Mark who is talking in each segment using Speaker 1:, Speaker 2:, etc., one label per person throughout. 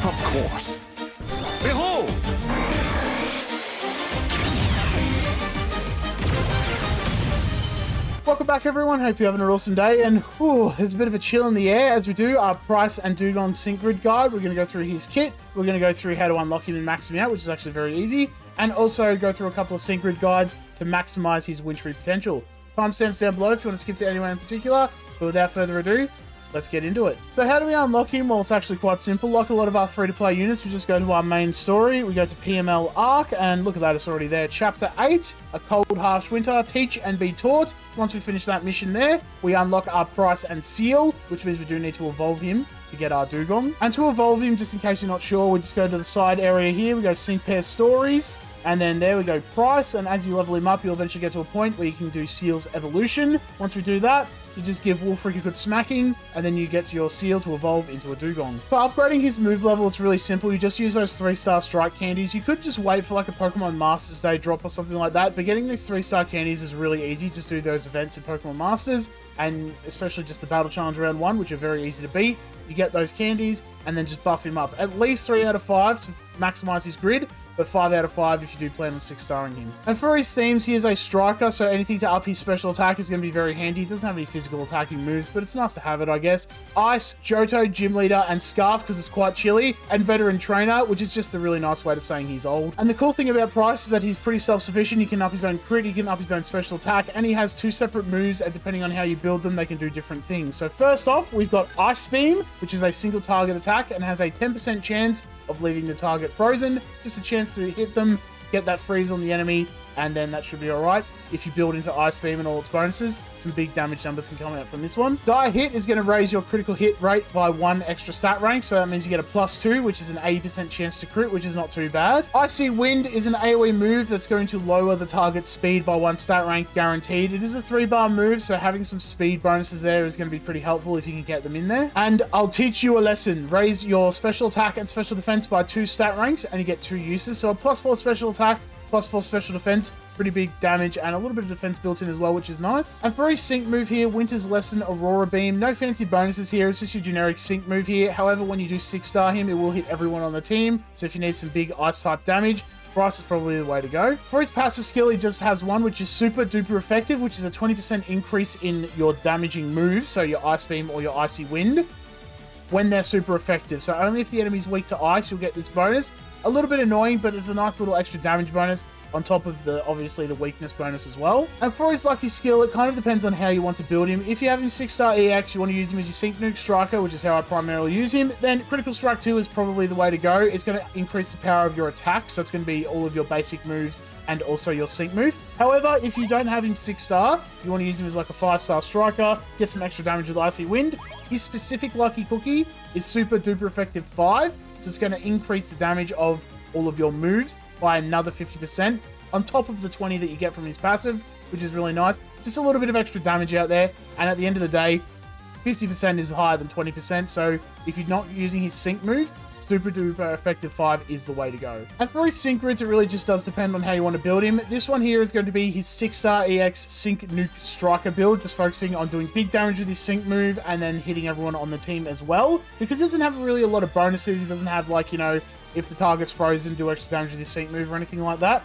Speaker 1: Of course. Behold!
Speaker 2: Welcome back, everyone. Hope you're having an awesome day. And there's a bit of a chill in the air as we do our Pryce and Dewgong sync grid guide. We're going to go through his kit. We're going to go through how to unlock him and max him out, which is actually very easy. And also go through a couple of sync grid guides to maximize his wintry potential. Timestamps down below if you want to skip to anyone in particular. But without further ado, let's get into it. So how do we unlock him? Well, it's actually quite simple. Like a lot of our free-to-play units, we just go to our main story. We go to PML Arc, and look at that, it's already there. Chapter 8, A Cold Harsh Winter, Teach and Be Taught. Once we finish that mission there, we unlock our Pryce and Seal, which means we do need to evolve him to get our Dewgong. And to evolve him, just in case you're not sure, we just go to the side area here. We go Sync Pair Stories. And then there we go, Pryce, and as you level him up, you'll eventually get to a point where you can do Seal's Evolution. Once we do that, you just give Wolfric a good smacking, and then you get your Seal to evolve into a Dewgong. For upgrading his move level, it's really simple. You just use those 3-star strike candies. You could just wait for like a Pokemon Masters Day drop or something like that, but getting these 3-star candies is really easy. Just do those events in Pokemon Masters, and especially just the Battle Challenge Round 1, which are very easy to beat. You get those candies, and then just buff him up. At least 3 out of 5 to maximize his grid, but 5 out of 5 if you do plan on 6-starring him. And for his themes, he is a striker, so anything to up his special attack is going to be very handy. He doesn't have any physical attacking moves, but it's nice to have it, I guess. Ice, Johto, Gym Leader, and Scarf, because it's quite chilly, and Veteran Trainer, which is just a really nice way to saying he's old. And the cool thing about Pryce is that he's pretty self-sufficient. He can up his own crit, he can up his own special attack, and he has 2 separate moves, and depending on how you build them, they can do different things. So first off, we've got Ice Beam, which is a single target attack, and has a 10% chance of leaving the target frozen. Just a chance to hit them, get that freeze on the enemy, and then that should be alright. If you build into Ice Beam and all its bonuses, some big damage numbers can come out from this one. Die Hit is going to raise your critical hit rate by 1 extra stat rank, so that means you get a +2, which is an 80% chance to crit, which is not too bad. Icy Wind is an AoE move that's going to lower the target's speed by 1 stat rank guaranteed. It is a 3-bar move, so having some speed bonuses there is going to be pretty helpful if you can get them in there. And I'll teach you a lesson. Raise your special attack and special defense by 2 stat ranks, and you get 2 uses. So a +4 special attack, +4 special defense, pretty big damage, and a little bit of defense built in as well, which is nice. And for his sync move here, Winter's Lesson, Aurora Beam, no fancy bonuses here, it's just your generic sync move here. However, when you do 6-star him, it will hit everyone on the team, so if you need some big ice type damage, Pryce is probably the way to go. For his passive skill, he just has one, which is super duper effective, which is a 20% increase in your damaging moves, so your Ice Beam or your Icy Wind, when they're super effective. So only if the enemy's weak to ice, you'll get this bonus. A little bit annoying, but it's a nice little extra damage bonus on top of the, obviously, the weakness bonus as well. And for his lucky skill, it kind of depends on how you want to build him. If you have him 6-star EX, you want to use him as your Sync Nuke Striker, which is how I primarily use him, then Critical Strike 2 is probably the way to go. It's going to increase the power of your attack, so it's going to be all of your basic moves and also your Sync move. However, if you don't have him 6-star, you want to use him as like a 5-star Striker, get some extra damage with Icy Wind. His specific Lucky Cookie is super duper effective 5, so it's going to increase the damage of all of your moves by another 50% on top of the 20 that you get from his passive, which is really nice. Just a little bit of extra damage out there, and at the end of the day, 50% is higher than 20%, so if you're not using his sync move, super duper effective 5 is the way to go. And for his sync grids, it really just does depend on how you want to build him. This one here is going to be his 6-star EX Sync Nuke Striker build, just focusing on doing big damage with his sync move and then hitting everyone on the team as well. Because he doesn't have really a lot of bonuses, he doesn't have, like, you know, if the target's frozen, do extra damage with his sync move or anything like that.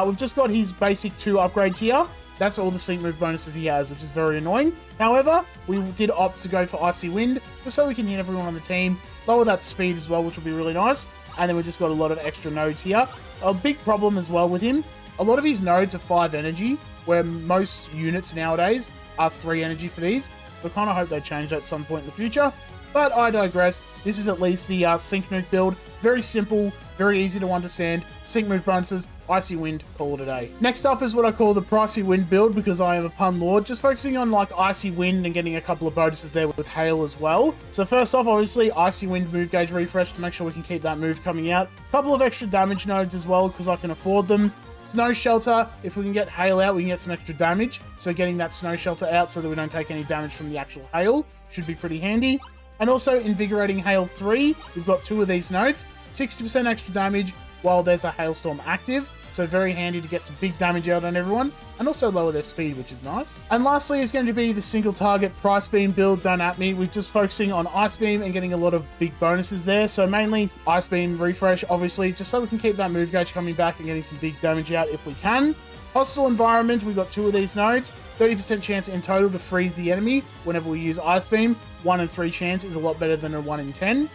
Speaker 2: We've just got his basic 2 upgrades here. That's all the sync move bonuses he has, which is very annoying. However, we did opt to go for Icy Wind, just so we can hit everyone on the team, lower that speed as well, which will be really nice. And then we just got a lot of extra nodes here. A big problem as well with him, a lot of his nodes are 5 energy, where most units nowadays are 3 energy for these. We kind of hope they change that at some point in the future. But I digress. This is at least the Sync Nuke build. Very simple, very easy to understand. Sync move bonuses, Icy Wind, call it a day. Next up is what I call the Prycey Wind build, because I am a pun lord. Just focusing on like Icy Wind and getting a couple of bonuses there with Hail as well. So first off, obviously, Icy Wind move gauge refresh to make sure we can keep that move coming out. Couple of extra damage nodes as well, because I can afford them. Snow Shelter, if we can get Hail out, we can get some extra damage. So getting that Snow Shelter out so that we don't take any damage from the actual Hail should be pretty handy. And also Invigorating Hail 3, we've got 2 of these nodes, 60% extra damage, while there's a hailstorm active. So very handy to get some big damage out on everyone, and also lower their speed, which is nice. And lastly is going to be the single target Pryce Beam build. Don't at me. We're just focusing on Ice Beam and getting a lot of big bonuses there. So mainly Ice Beam refresh, obviously, just so we can keep that move gauge coming back and getting some big damage out if we can. Hostile environment, we've got 2 of these nodes. 30% chance in total to freeze the enemy whenever we use Ice Beam. 1 in 3 chance is a lot better than a 1 in 10.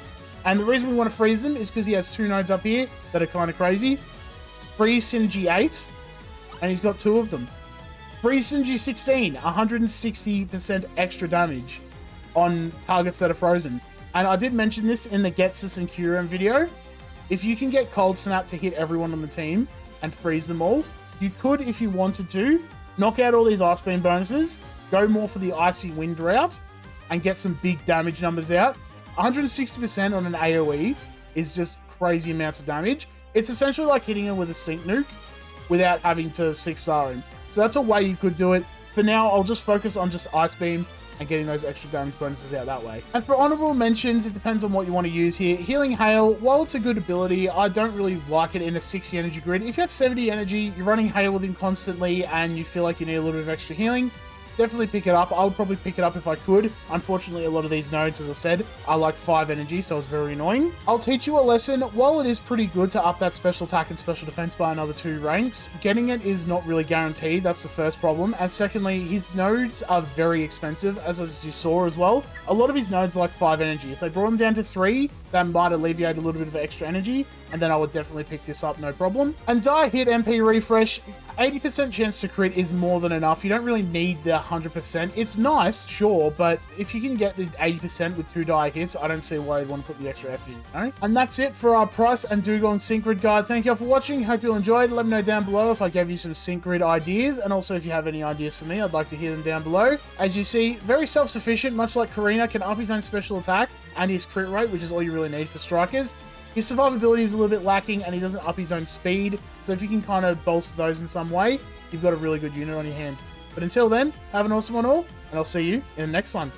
Speaker 2: And the reason we want to freeze them is because he has 2 nodes up here that are kind of crazy. Free Synergy 8, and he's got 2 of them. Free Synergy 16, 160% extra damage on targets that are frozen. And I did mention this in the Getsus and Kyurem video. If you can get Cold Snap to hit everyone on the team and freeze them all, you could, if you wanted to, knock out all these Ice Beam bonuses, go more for the Icy Wind route, and get some big damage numbers out. 160% on an AoE is just crazy amounts of damage. It's essentially like hitting him with a Sync Nuke without having to 6-star him. So that's a way you could do it. For now, I'll just focus on just Ice Beam and getting those extra damage bonuses out that way. And for Honourable Mentions, it depends on what you want to use here. Healing Hail, while it's a good ability, I don't really like it in a 60 energy grid. If you have 70 energy, you're running Hail with him constantly, and you feel like you need a little bit of extra healing, definitely pick it up. I would probably pick it up if I could. Unfortunately, a lot of these nodes, as I said, are like 5 energy, so it's very annoying. I'll teach you a lesson. While it is pretty good to up that special attack and special defense by another 2 ranks, getting it is not really guaranteed. That's the first problem. And secondly, his nodes are very expensive, as you saw as well. A lot of his nodes are like 5 energy. If they brought them down to 3, that might alleviate a little bit of extra energy, and then I would definitely pick this up, no problem. And die hit MP refresh, 80% chance to crit is more than enough. You don't really need the 100%. It's nice, sure, but if you can get the 80% with 2 die hits, I don't see why you'd want to put the extra effort in, you know? And that's it for our Pryce and Dewgong sync grid guide. Thank you all for watching. Hope you all enjoyed. Let me know down below if I gave you some sync grid ideas, and also if you have any ideas for me, I'd like to hear them down below. As you see, very self-sufficient, much like Karina, can up his own special attack and his crit rate, which is all you really need for strikers. His survivability is a little bit lacking, and he doesn't up his own speed, so if you can kind of bolster those in some way, you've got a really good unit on your hands. But until then, have an awesome one all, and I'll see you in the next one.